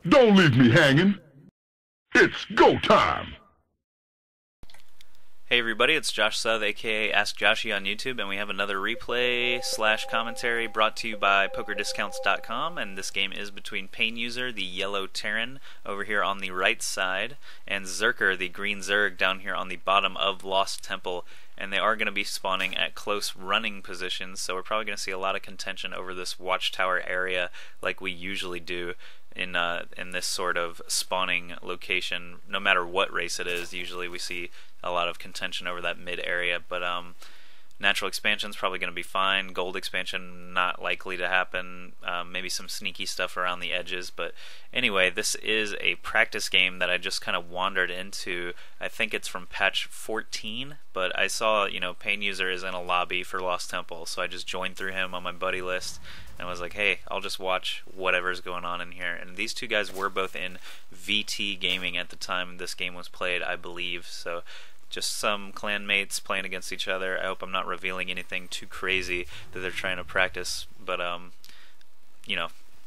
Don't leave me hanging. It's go time. Hey everybody, it's Josh South, aka AskJoshy on YouTube, and we have another replay / commentary brought to you by PokerDiscounts.com, and this game is between PainUser, the yellow Terran, over here on the right side, and Zerker, the green Zerg, down here on the bottom of Lost Temple, and they are going to be spawning at close running positions, so we're probably going to see a lot of contention over this watchtower area like we usually do in this sort of spawning location. No matter what race it is, usually we see a lot of contention over that mid area, but natural expansion is probably going to be fine. Gold expansion not likely to happen. Maybe some sneaky stuff around the edges, but anyway, this is a practice game that I just kind of wandered into. I think it's from patch 14, but I saw, PainUser is in a lobby for Lost Temple, so I just joined through him on my buddy list and was like, hey, I'll just watch whatever's going on in here. And these two guys were both in VT gaming at the time this game was played, I believe, so just some clanmates playing against each other. I hope I'm not revealing anything too crazy that they're trying to practice, but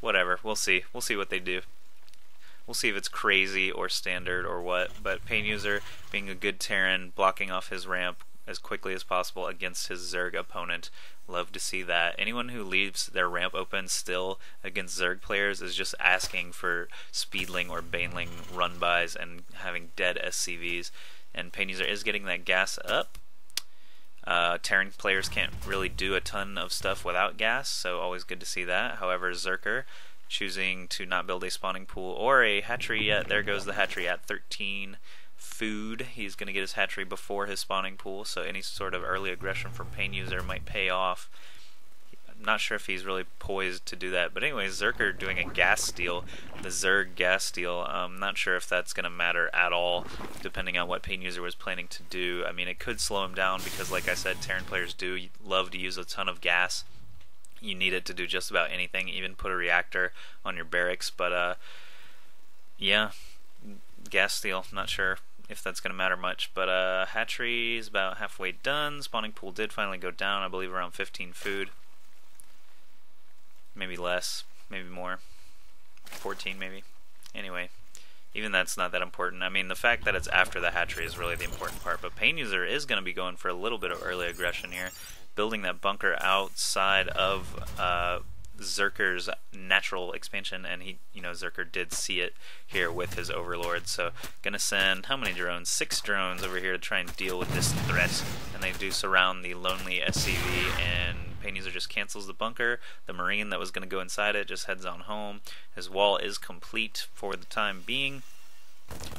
whatever. We'll see. We'll see what they do. We'll see if it's crazy or standard or what. But PainUser, being a good Terran, blocking off his ramp as quickly as possible against his Zerg opponent. Love to see that. Anyone who leaves their ramp open still against Zerg players is just asking for speedling or baneling run-bys and having dead SCVs. And PainUser is getting that gas up. Terran players can't really do a ton of stuff without gas, so always good to see that. However, Zerker choosing to not build a spawning pool or a hatchery yet. There goes the hatchery at 13 food. He's going to get his hatchery before his spawning pool, so any sort of early aggression from PainUser might pay off. Not sure if he's really poised to do that, but anyway, Zerker doing a gas steal, the Zerg gas steal. I'm not sure if that's going to matter at all, depending on what PainUser was planning to do. I mean, it could slow him down because, like I said, Terran players do love to use a ton of gas. You need it to do just about anything, even put a reactor on your barracks, but yeah, gas steal, not sure if that's going to matter much, but hatchery is about halfway done. Spawning pool did finally go down, I believe around 15 food. Maybe less, maybe more, 14 maybe. Anyway, even that's not that important. I mean, the fact that it's after the hatchery is really the important part, but PainUser is going to be going for a little bit of early aggression here, building that bunker outside of Zerker's natural expansion, and Zerker did see it here with his overlord, so gonna send how many drones? 6 drones over here to try and deal with this threat, and they do surround the lonely SCV, and PainUser just cancels the bunker. The Marine that was going to go inside it just heads on home. His wall is complete for the time being.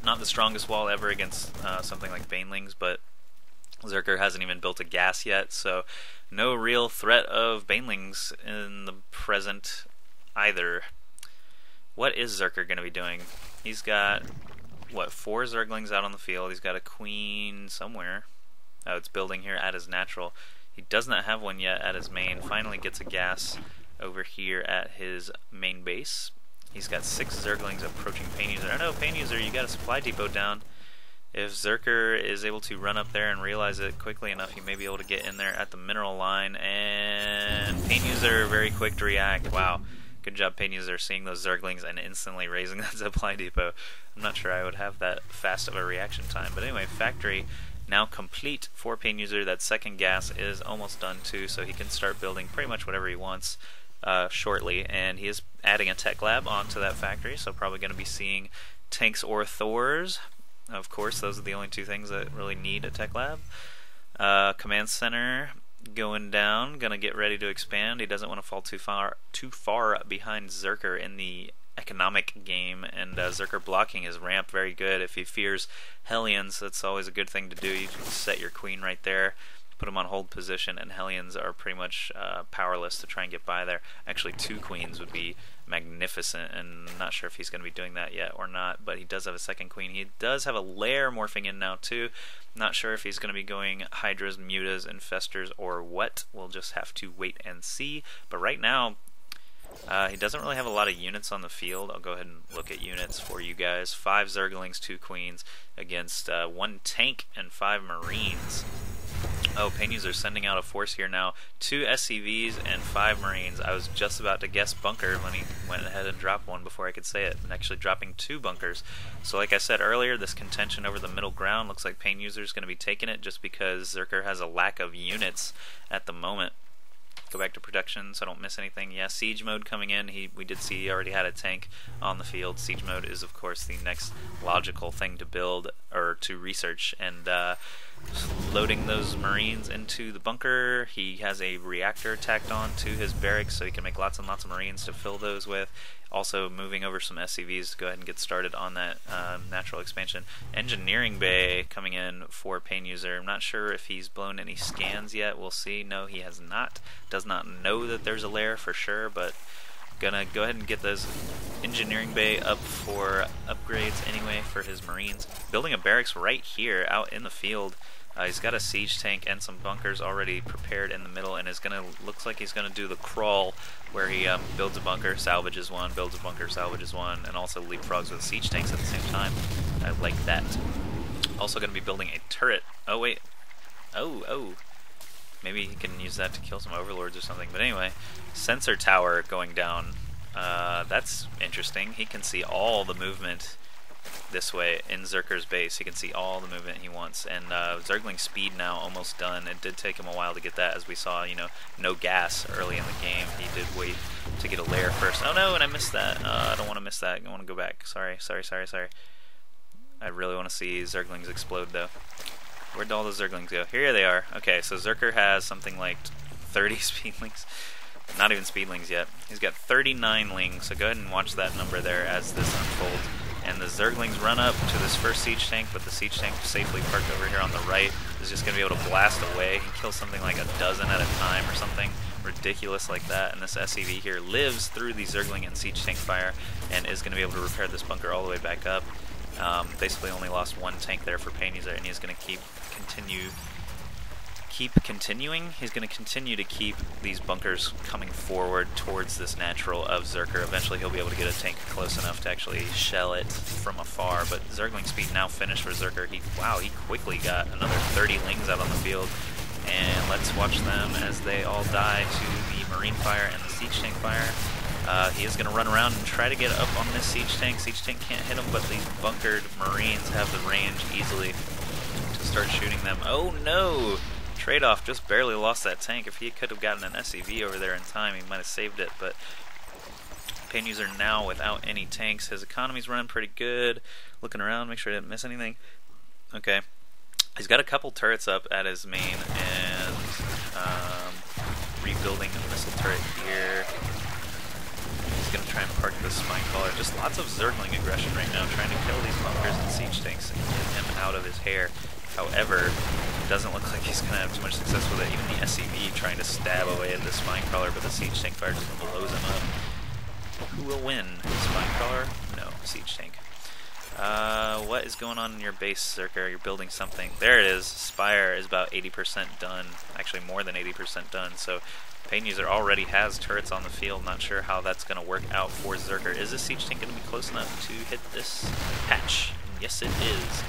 Not the strongest wall ever against something like Banelings, but Zerker hasn't even built a gas yet, so no real threat of Banelings in the present either. What is Zerker going to be doing? He's got, what, 4 Zerglings out on the field. He's got a queen somewhere. Oh, it's building here at his natural. He does not have one yet at his main. Finally gets a gas over here at his main base. He's got 6 Zerglings approaching PainUser. I know, PainUser, you got a supply depot down. If Zerker is able to run up there and realize it quickly enough, he may be able to get in there at the mineral line. And PainUser very quick to react. Wow. Good job, PainUser, seeing those Zerglings and instantly raising that supply depot. I'm not sure I would have that fast of a reaction time. But anyway, factory now complete for PainUser. That second gas is almost done too, so he can start building pretty much whatever he wants shortly. And he is adding a tech lab onto that factory, so probably going to be seeing tanks or Thors. Of course, those are the only 2 things that really need a tech lab. Command center going down, gonna get ready to expand. He doesn't want to fall too far behind Zerker in the economic game, and Zerker blocking his ramp very good. If he fears Hellions, that's always a good thing to do. You can set your queen right there, put him on hold position, and Hellions are pretty much powerless to try and get by there. Actually, 2 queens would be magnificent, and I'm not sure if he's going to be doing that yet or not, but he does have a second queen. He does have a lair morphing in now too. Not sure if he's going to be going Hydras, Mutas, Infestors, or what. We'll just have to wait and see. But right now, he doesn't really have a lot of units on the field. I'll go ahead and look at units for you guys. 5 Zerglings, 2 queens against 1 tank and 5 Marines. Oh, PainUser sending out a force here now. 2 SCVs and 5 Marines. I was just about to guess bunker when he went ahead and dropped one before I could say it, and actually dropping 2 bunkers. So like I said earlier, this contention over the middle ground looks like PainUser is going to be taking it just because Zerker has a lack of units at the moment. Go back to production so I don't miss anything. Yeah, siege mode coming in. We did see he already had a tank on the field. Siege mode is of course the next logical thing to build or to research, and loading those Marines into the bunker. He has a reactor tacked on to his barracks so he can make lots and lots of Marines to fill those with. Also moving over some SCVs to go ahead and get started on that natural expansion. Engineering bay coming in for PainUser. I'm not sure if he's blown any scans yet. We'll see. No, he has not. Does not know that there's a lair for sure, but gonna go ahead and get those engineering bay up for upgrades anyway for his Marines. Building a barracks right here out in the field. He's got a siege tank and some bunkers already prepared in the middle, and looks like he's gonna do the crawl where he builds a bunker, salvages one, builds a bunker, salvages one, and also leapfrogs with siege tanks at the same time. I like that. Also gonna be building a turret. Oh wait. Oh. Maybe he can use that to kill some overlords or something. But anyway, sensor tower going down. That's interesting. He can see all the movement this way in Zerker's base. He can see all the movement he wants. And Zergling's speed now almost done. It did take him a while to get that, as we saw, no gas early in the game. He did wait to get a lair first. Oh no, and I missed that. I don't want to miss that. I want to go back. Sorry. I really want to see Zerglings explode though. Where'd all the Zerglings go? Here they are. Okay, so Zerker has something like 30 speedlings. Not even speedlings yet. He's got 39 lings, so go ahead and watch that number there as this unfolds. And the Zerglings run up to this first siege tank, but the siege tank safely parked over here on the right is just going to be able to blast away. He kills something like a dozen at a time or something ridiculous like that. And this SCV here lives through the Zergling and siege tank fire and is going to be able to repair this bunker all the way back up. Basically only lost 1 tank there for PainUser, and he's going to keep continuing. He's going to continue to keep these bunkers coming forward towards this natural of Zerker. Eventually he'll be able to get a tank close enough to actually shell it from afar, but Zergling speed now finished for Zerker. He quickly got another 30 lings out on the field, and let's watch them as they all die to the Marine fire and the siege tank fire. He is going to run around and try to get up on this siege tank. Siege tank can't hit him, but these bunkered Marines have the range easily to start shooting them. Oh no! Trade-off, just barely lost that tank. If he could have gotten an SCV over there in time, he might have saved it, but PainUser now without any tanks. His economy's running pretty good. Looking around, make sure I didn't miss anything. Okay. He's got a couple turrets up at his main, and rebuilding a missile turret here. He's going to try and park the spine collar. Just lots of Zergling aggression right now, trying to kill these bunkers and siege tanks and get him out of his hair. However, it doesn't look like he's going to have too much success with it. Even the SCV trying to stab away at the spine crawler, but the siege tank fire just blows him up. Who will win? Spine crawler? No, siege tank. What is going on in your base, Zerker? You're building something. There it is. Spire is about 80% done. Actually, more than 80% done. So PainUser already has turrets on the field. Not sure how that's going to work out for Zerker. Is this siege tank going to be close enough to hit this hatch? Yes, it is.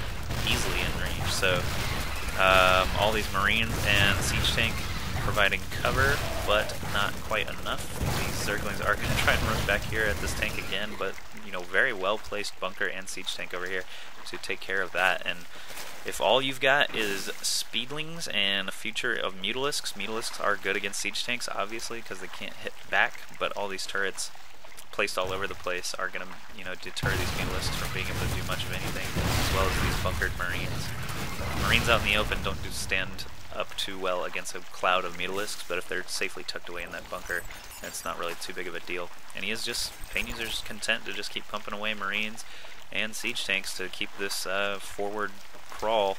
Easily in range. So all these Marines and siege tank providing cover, but not quite enough. These Zerglings are going to try and run back here at this tank again, but very well placed bunker and siege tank over here to take care of that. And if all you've got is speedlings and a future of mutalisks, mutalisks are good against siege tanks, obviously, because they can't hit back, but all these turrets placed all over the place are going to deter these mutalisks from being able to do much of anything, as well as these bunkered Marines. Marines out in the open don't stand up too well against a cloud of mutalisks, but if they're safely tucked away in that bunker, it's not really too big of a deal. And PainUser's content to just keep pumping away Marines and siege tanks to keep this forward crawl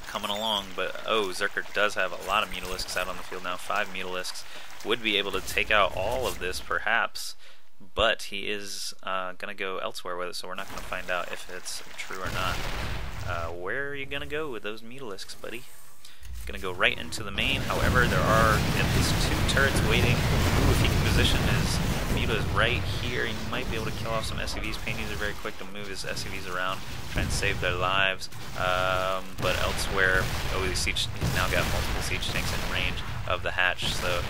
coming along. But Zerker does have a lot of mutalisks out on the field now. 5 mutalisks would be able to take out all of this perhaps, but he is going to go elsewhere with it, so we're not going to find out if it's true or not. Where are you going to go with those mutalisks, buddy? Going to go right into the main. However, there are at least 2 turrets waiting. Ooh, if he can position is Muta is right here. He might be able to kill off some SCVs. PainUser very quick to move his SCVs around, try and save their lives. But elsewhere, he's now got multiple siege tanks in range of the hatch. So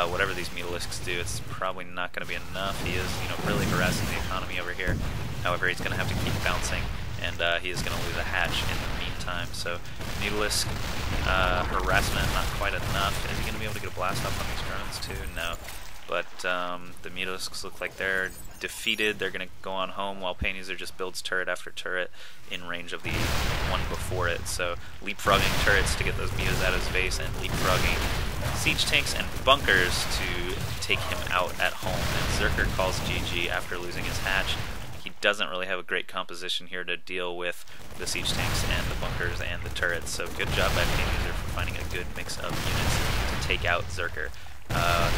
whatever these Mutalisks do, it's probably not going to be enough. He is, really harassing the economy over here. However, he's going to have to keep bouncing, and he is going to lose a hatch in the meantime. So Mutalisk harassment, not quite enough. Is he going to be able to get a blast off on these drones too? No. But the Mutalisks look like they're defeated. They're going to go on home while PainUser just builds turret after turret in range of the one before it. So leapfrogging turrets to get those Mutas out of his base, and leapfrogging siege tanks and bunkers to take him out at home. And Zerker calls GG after losing his hatch. He doesn't really have a great composition here to deal with the siege tanks and the bunkers and the turrets. So good job by PainUser for finding a good mix of units to take out Zerker.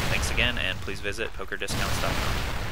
Thanks again, and please visit pokerdiscounts.com.